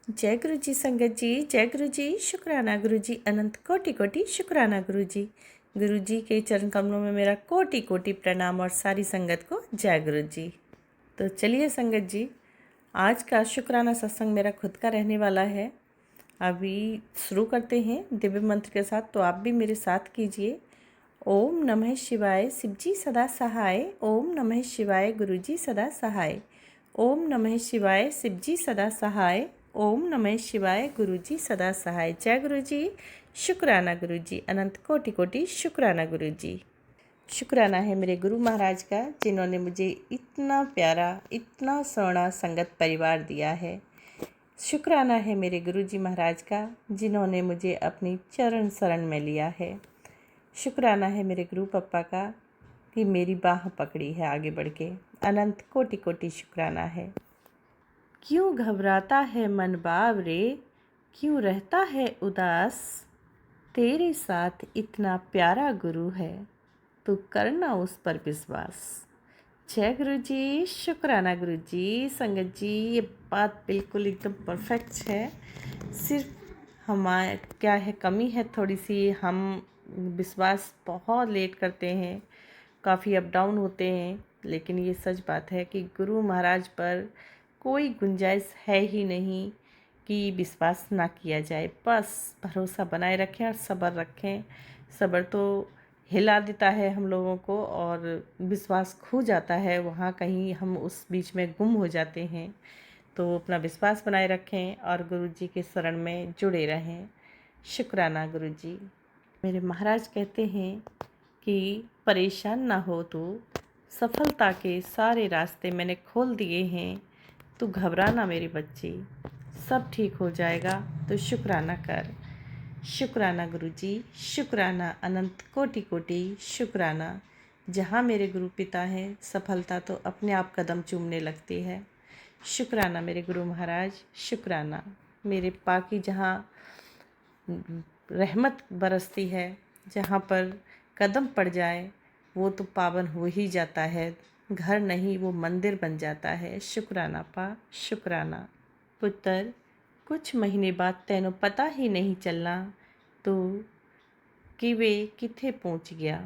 जय गुरु जी संगत जी, जय गुरु जी, शुक्राना गुरु जी, अनंत कोटि कोटि शुक्राना गुरु जी। गुरु जी के चरण कमलों में मेरा कोटि कोटि प्रणाम और सारी संगत को जय गुरु जी। तो चलिए संगत जी, आज का शुक्राना सत्संग मेरा खुद का रहने वाला है। अभी शुरू करते हैं दिव्य मंत्र के साथ, तो आप भी मेरे साथ कीजिए। ओम नमः शिवाय, शिव जी सदा सहाय। ओम नमः शिवाय, गुरु जी सदा सहाय। ओम नमः शिवाय, शिव जी सदा सहाय। ओम नमः शिवाय, गुरु जी सदा सहाय। जय गुरु जी, शुक्राना गुरु जी, अनंत कोटि कोटि शुक्राना गुरु जी। शुक्राना है मेरे गुरु महाराज का, जिन्होंने मुझे इतना प्यारा, इतना सोना संगत परिवार दिया है। शुक्राना है मेरे गुरु जी महाराज का, जिन्होंने मुझे अपनी चरण शरण में लिया है। शुक्राना है मेरे गुरु पप्पा का कि मेरी बाह पकड़ी है आगे बढ़ के। अनंत कोटि कोटि शुक्राना है। क्यों घबराता है मन बावरे, क्यों रहता है उदास, तेरे साथ इतना प्यारा गुरु है, तू करना उस पर विश्वास। जय गुरु जी, शुक्राना गुरु जी। संगत जी, ये बात बिल्कुल एकदम परफेक्ट है। सिर्फ हमारे क्या है, कमी है थोड़ी सी, हम विश्वास बहुत लेट करते हैं, काफ़ी अप डाउन होते हैं। लेकिन ये सच बात है कि गुरु महाराज पर कोई गुंजाइश है ही नहीं कि विश्वास ना किया जाए। बस भरोसा बनाए रखें और सब्र रखें। सब्र तो हिला देता है हम लोगों को, और विश्वास खो जाता है वहाँ कहीं, हम उस बीच में गुम हो जाते हैं। तो अपना विश्वास बनाए रखें और गुरु जी के शरण में जुड़े रहें। शुक्राना गुरु जी। मेरे महाराज कहते हैं कि परेशान ना हो तू, सफलता के सारे रास्ते मैंने खोल दिए हैं, तू घबराना मेरे बच्चे, सब ठीक हो जाएगा, तो शुक्राना कर। शुक्राना गुरु जी, शुक्राना, अनंत कोटि कोटि शुक्राना। जहाँ मेरे गुरु पिता हैं, सफलता तो अपने आप कदम चूमने लगती है। शुक्राना मेरे गुरु महाराज, शुक्राना। मेरे पाकी जहाँ रहमत बरसती है, जहाँ पर कदम पड़ जाए वो तो पावन हो ही जाता है। घर नहीं, वो मंदिर बन जाता है। शुक्राना पा, शुक्राना। पुत्र, कुछ महीने बाद तैनों पता ही नहीं चलना तो कि वे किथे पहुंच गया।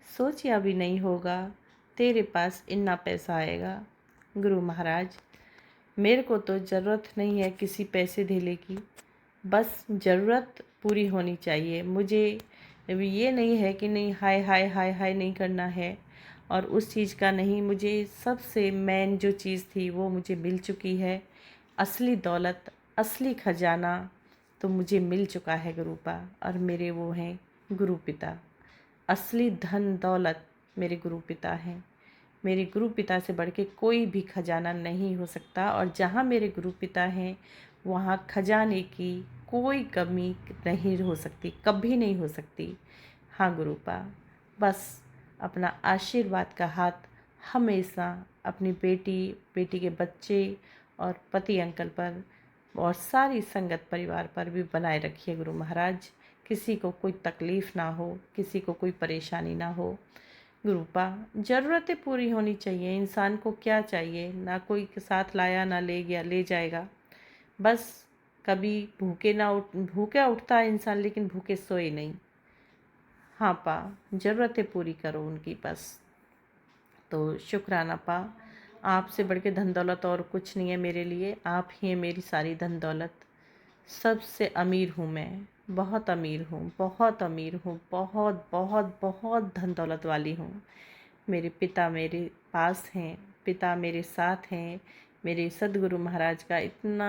सोचा भी नहीं होगा तेरे पास इतना पैसा आएगा। गुरु महाराज, मेरे को तो ज़रूरत नहीं है किसी पैसे धेले की, बस ज़रूरत पूरी होनी चाहिए। मुझे ये नहीं है कि नहीं हाय हाय हाय हाय नहीं करना है, और उस चीज़ का नहीं। मुझे सबसे मेन जो चीज़ थी वो मुझे मिल चुकी है। असली दौलत, असली खजाना तो मुझे मिल चुका है गुरुपा, और मेरे वो हैं गुरु पिता। असली धन दौलत मेरे गुरु पिता हैं। मेरे गुरु पिता से बढ़ के कोई भी खजाना नहीं हो सकता, और जहाँ मेरे गुरु पिता हैं वहाँ खजाने की कोई कमी नहीं हो सकती, कभी नहीं हो सकती। हाँ गुरुपा, बस अपना आशीर्वाद का हाथ हमेशा अपनी बेटी, बेटी के बच्चे और पति अंकल पर और सारी संगत परिवार पर भी बनाए रखिए गुरु महाराज। किसी को कोई तकलीफ़ ना हो, किसी को कोई परेशानी ना हो। गुरुपा, ज़रूरतें पूरी होनी चाहिए। इंसान को क्या चाहिए, ना कोई के साथ लाया ना ले गया, ले जाएगा। बस कभी भूखे उठता है इंसान, लेकिन भूखे सोए नहीं। हाँ पा, ज़रूरतें पूरी करो उनकी बस। तो शुक्राना पा, आपसे बढ़ के धन दौलत और कुछ नहीं है मेरे लिए। आप ही हैं मेरी सारी धन दौलत। सबसे अमीर हूँ मैं, बहुत अमीर हूँ, बहुत अमीर हूँ, बहुत बहुत बहुत धन दौलत वाली हूँ। मेरे पिता मेरे पास हैं, पिता मेरे साथ हैं। मेरे सदगुरु महाराज का इतना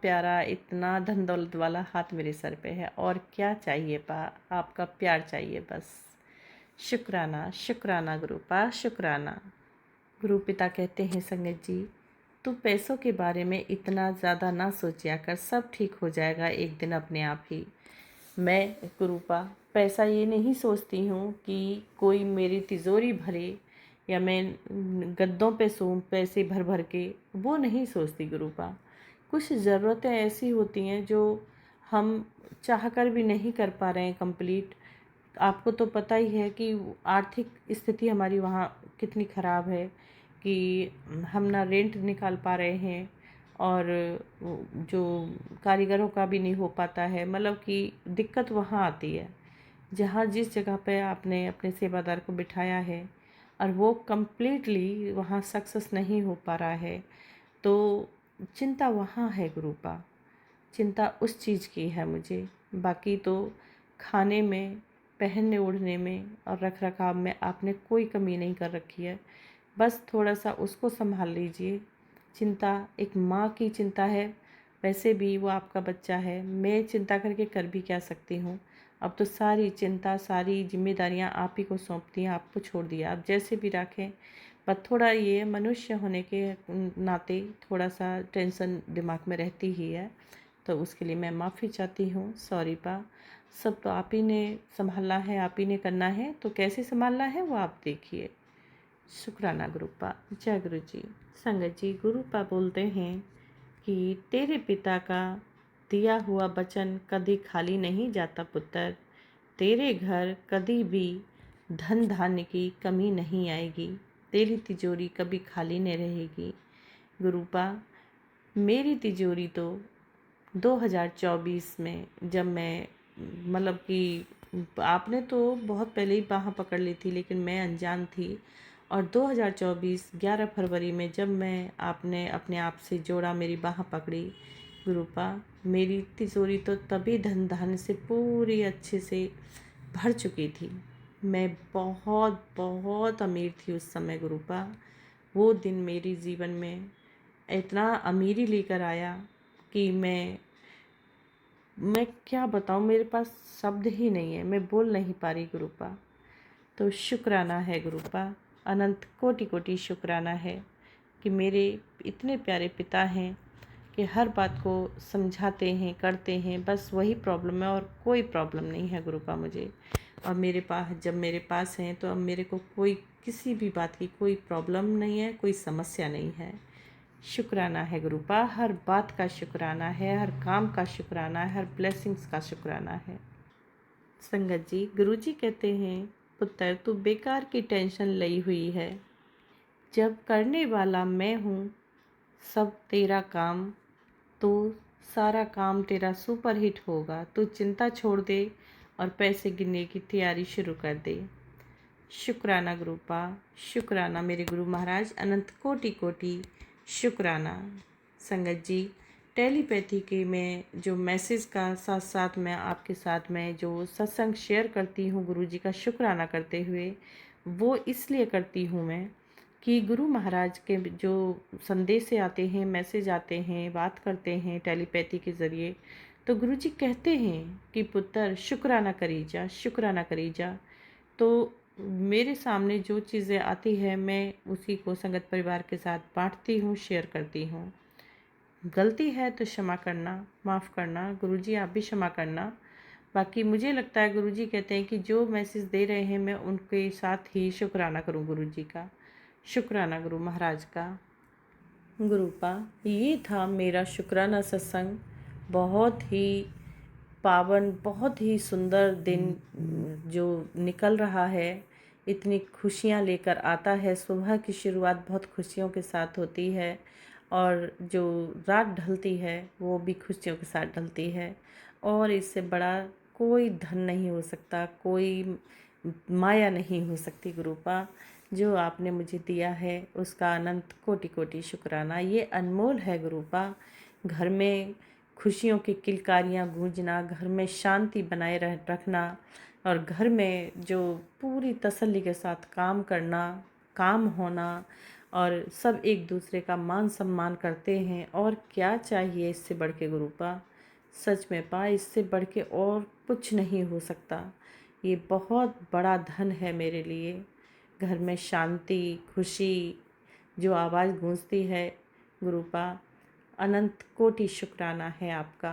प्यारा, इतना धन दौलत वाला हाथ मेरे सर पे है। और क्या चाहिए पा, आपका प्यार चाहिए बस। शुक्राना, शुक्राना गुरुपा, शुक्राना। गुरु पिता कहते हैं संगत जी, तू पैसों के बारे में इतना ज़्यादा ना सोचा कर, सब ठीक हो जाएगा एक दिन अपने आप ही। मैं गुरुपा पैसा ये नहीं सोचती हूँ कि कोई मेरी तिजोरी भरे या मैं गद्दों पे सोऊं पैसे भर भर के, वो नहीं सोचती गुरुपा। कुछ ज़रूरतें ऐसी होती हैं जो हम चाह कर भी नहीं कर पा रहे हैं कंप्लीट। आपको तो पता ही है कि आर्थिक स्थिति हमारी वहाँ कितनी ख़राब है कि हम ना रेंट निकाल पा रहे हैं, और जो कारीगरों का भी नहीं हो पाता है, मतलब कि दिक्कत वहाँ आती है जहाँ जिस जगह पे आपने अपने सेवादार को बिठाया है और वो कंप्लीटली वहाँ सक्सेस नहीं हो पा रहा है, तो चिंता वहाँ है गुरुपा। चिंता उस चीज़ की है मुझे। बाकी तो खाने में, पहनने ओढ़ने में और रख रखाव में आपने कोई कमी नहीं कर रखी है। बस थोड़ा सा उसको संभाल लीजिए। चिंता एक माँ की चिंता है, वैसे भी वो आपका बच्चा है। मैं चिंता करके कर भी क्या सकती हूँ। अब तो सारी चिंता, सारी जिम्मेदारियाँ आप ही को सौंप दी, आपको छोड़ दिया। आप जैसे भी रखें, पर थोड़ा ये मनुष्य होने के नाते थोड़ा सा टेंशन दिमाग में रहती ही है, तो उसके लिए मैं माफ़ी चाहती हूँ। सॉरी पा। सब तो आप ही ने संभालना है, आप ही ने करना है, तो कैसे संभालना है वो आप देखिए। शुक्राना गुरुपा। जय गुरु जी। संगत जी, गुरुपा बोलते हैं कि तेरे पिता का दिया हुआ वचन कभी खाली नहीं जाता पुत्र। तेरे घर कभी भी धन धान्य की कमी नहीं आएगी। तेरी तिजोरी कभी खाली नहीं रहेगी। गुरुपा, मेरी तिजोरी तो 2024 में, जब मैं, मतलब कि आपने तो बहुत पहले ही बाह पकड़ ली थी, लेकिन मैं अनजान थी। और 2024 11 फरवरी में जब मैं आपने अपने आप से जोड़ा, मेरी बाह पकड़ी गुरुपा, मेरी तिजोरी तो तभी धन धान्य से पूरी अच्छे से भर चुकी थी। मैं बहुत बहुत अमीर थी उस समय गुरुपा। वो दिन मेरे जीवन में इतना अमीरी लेकर आया कि मैं क्या बताऊँ, मेरे पास शब्द ही नहीं है, मैं बोल नहीं पा रही गुरुपा। तो शुक्राना है गुरुपा, अनंत कोटि कोटि शुक्राना है कि मेरे इतने प्यारे पिता हैं कि हर बात को समझाते हैं, करते हैं। बस वही प्रॉब्लम है और कोई प्रॉब्लम नहीं है गुरुपा मुझे। और मेरे पास, जब मेरे पास हैं तो अब मेरे को कोई किसी भी बात की कोई प्रॉब्लम नहीं है, कोई समस्या नहीं है। शुक्राना है गुरुपा, हर बात का शुक्राना है, हर काम का शुक्राना है, हर ब्लेसिंग्स का शुक्राना है। संगत जी, गुरुजी कहते हैं पुत्र, तू बेकार की टेंशन ली हुई है, जब करने वाला मैं हूँ सब तेरा काम, तो सारा काम तेरा सुपर हिट होगा। तू चिंता छोड़ दे और पैसे गिनने की तैयारी शुरू कर दे। शुक्राना गुरुपा, शुक्राना मेरे गुरु महाराज, अनंत कोटि कोटि शुक्राना। संगत जी, टेलीपैथी के में जो मैसेज का साथ साथ मैं आपके साथ में जो सत्संग शेयर करती हूँ गुरुजी का शुक्राना करते हुए, वो इसलिए करती हूँ मैं कि गुरु महाराज के जो संदेश आते हैं, मैसेज आते हैं, बात करते हैं टेलीपैथी के ज़रिए, तो गुरुजी कहते हैं कि पुत्र शुक्राना करी जा, शुक्राना करी जा। तो मेरे सामने जो चीज़ें आती है, मैं उसी को संगत परिवार के साथ बांटती हूँ, शेयर करती हूँ। गलती है तो क्षमा करना, माफ़ करना। गुरुजी आप भी क्षमा करना। बाकी मुझे लगता है गुरुजी कहते हैं कि जो मैसेज दे रहे हैं मैं उनके साथ ही शुक्राना करूँ गुरुजी का, शुक्राना गुरु महाराज का। गुरुपा, ये था मेरा शुक्राना सत्संग। बहुत ही पावन, बहुत ही सुंदर दिन जो निकल रहा है, इतनी खुशियाँ लेकर आता है। सुबह की शुरुआत बहुत खुशियों के साथ होती है और जो रात ढलती है वो भी खुशियों के साथ ढलती है। और इससे बड़ा कोई धन नहीं हो सकता, कोई माया नहीं हो सकती गुरुपा। जो आपने मुझे दिया है उसका अनंत कोटि कोटि शुक्राना। ये अनमोल है गुरुपा। घर में खुशियों की किलकारियाँ गूंजना, घर में शांति बनाए रखना और घर में जो पूरी तसल्ली के साथ काम करना, काम होना और सब एक दूसरे का मान सम्मान करते हैं, और क्या चाहिए इससे बढ़ के गुरुपा। सच में पा, इससे बढ़ के और कुछ नहीं हो सकता। ये बहुत बड़ा धन है मेरे लिए। घर में शांति, खुशी, जो आवाज़ गूंजती है गुरुपा, अनंत कोटि शुक्राना है आपका,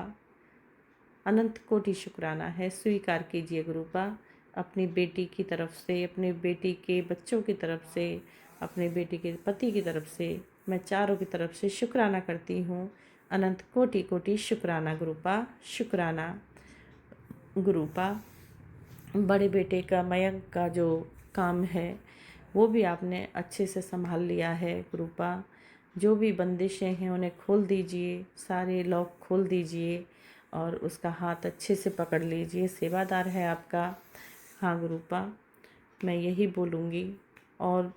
अनंत कोटि शुक्राना है। स्वीकार कीजिए गुरुपा। अपनी बेटी की तरफ से, अपने बेटी के बच्चों की तरफ से, अपने बेटी के पति की तरफ से, मैं चारों की तरफ से शुक्राना करती हूँ। अनंत कोटि कोटि शुक्राना गुरुपा, शुक्राना गुरुपा। बड़े बेटे का, मयंक का जो काम है वो भी आपने अच्छे से संभाल लिया है गुरुपा। जो भी बंदिशें हैं उन्हें खोल दीजिए, सारे लॉक खोल दीजिए और उसका हाथ अच्छे से पकड़ लीजिए। सेवादार है आपका। हाँ गुरुपा, मैं यही बोलूँगी। और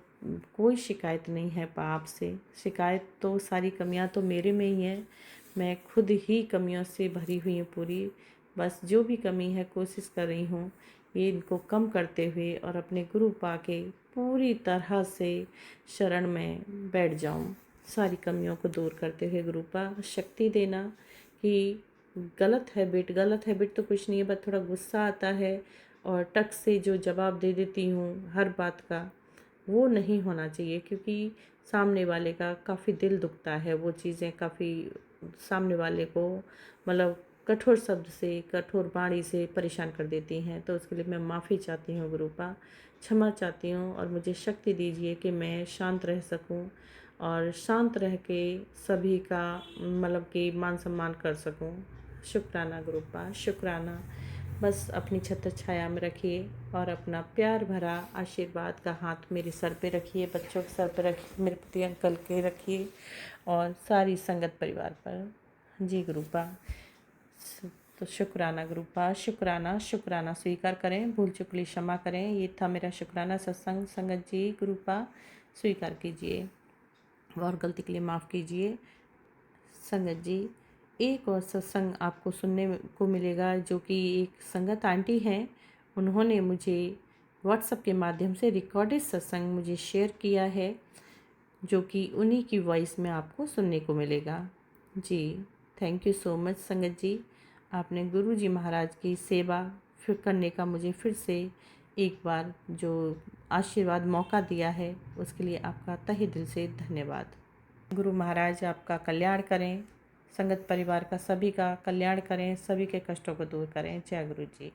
कोई शिकायत नहीं है पा आपसे। शिकायत तो सारी कमियां तो मेरे में ही है। मैं खुद ही कमियों से भरी हुई हूँ पूरी। बस जो भी कमी है कोशिश कर रही हूँ ये इनको कम करते हुए और अपने गुरु पा के पूरी तरह से शरण में बैठ जाऊँ। सारी कमियों को दूर करते हुए गुरु पा शक्ति देना कि गलत हैबिट तो कुछ नहीं है, बस थोड़ा गुस्सा आता है और टक से जो जवाब दे देती हूँ हर बात का, वो नहीं होना चाहिए क्योंकि सामने वाले का काफ़ी दिल दुखता है। वो चीज़ें काफ़ी सामने वाले को मतलब कठोर शब्द से, कठोर वाणी से परेशान कर देती हैं। तो उसके लिए मैं माफ़ी चाहती हूँ गुरुपा, क्षमा चाहती हूँ और मुझे शक्ति दीजिए कि मैं शांत रह सकूँ और शांत रह के सभी का मतलब कि मान सम्मान कर सकूँ। शुक्राना गुरुपा, शुक्राना। बस अपनी छत्र छाया में रखिए और अपना प्यार भरा आशीर्वाद का हाथ मेरे सर पे रखिए, बच्चों के सर पे रखिए, मेरे पति अंकल के रखिए और सारी संगत परिवार पर। जी गुरुपा। तो शुक्राना गुरुपा, शुक्राना शुक्राना। स्वीकार करें, भूल चूक के लिए क्षमा करें। ये था मेरा शुक्राना सत्संग। संगत जी गुरुपा स्वीकार कीजिए और गलती के लिए माफ़ कीजिए। संगत जी, एक और सत्संग आपको सुनने को मिलेगा जो कि एक संगत आंटी हैं, उन्होंने मुझे व्हाट्सएप के माध्यम से रिकॉर्डेड सत्संग मुझे शेयर किया है, जो कि उन्हीं की वॉइस में आपको सुनने को मिलेगा। जी, थैंक यू सो मच संगत जी। आपने गुरु जी महाराज की सेवा फिर करने का मुझे फिर से एक बार जो आशीर्वाद मौका दिया है, उसके लिए आपका तहे दिल से धन्यवाद। गुरु महाराज आपका कल्याण करें, संगत परिवार का सभी का कल्याण करें, सभी के कष्टों को दूर करें। जय गुरु जी।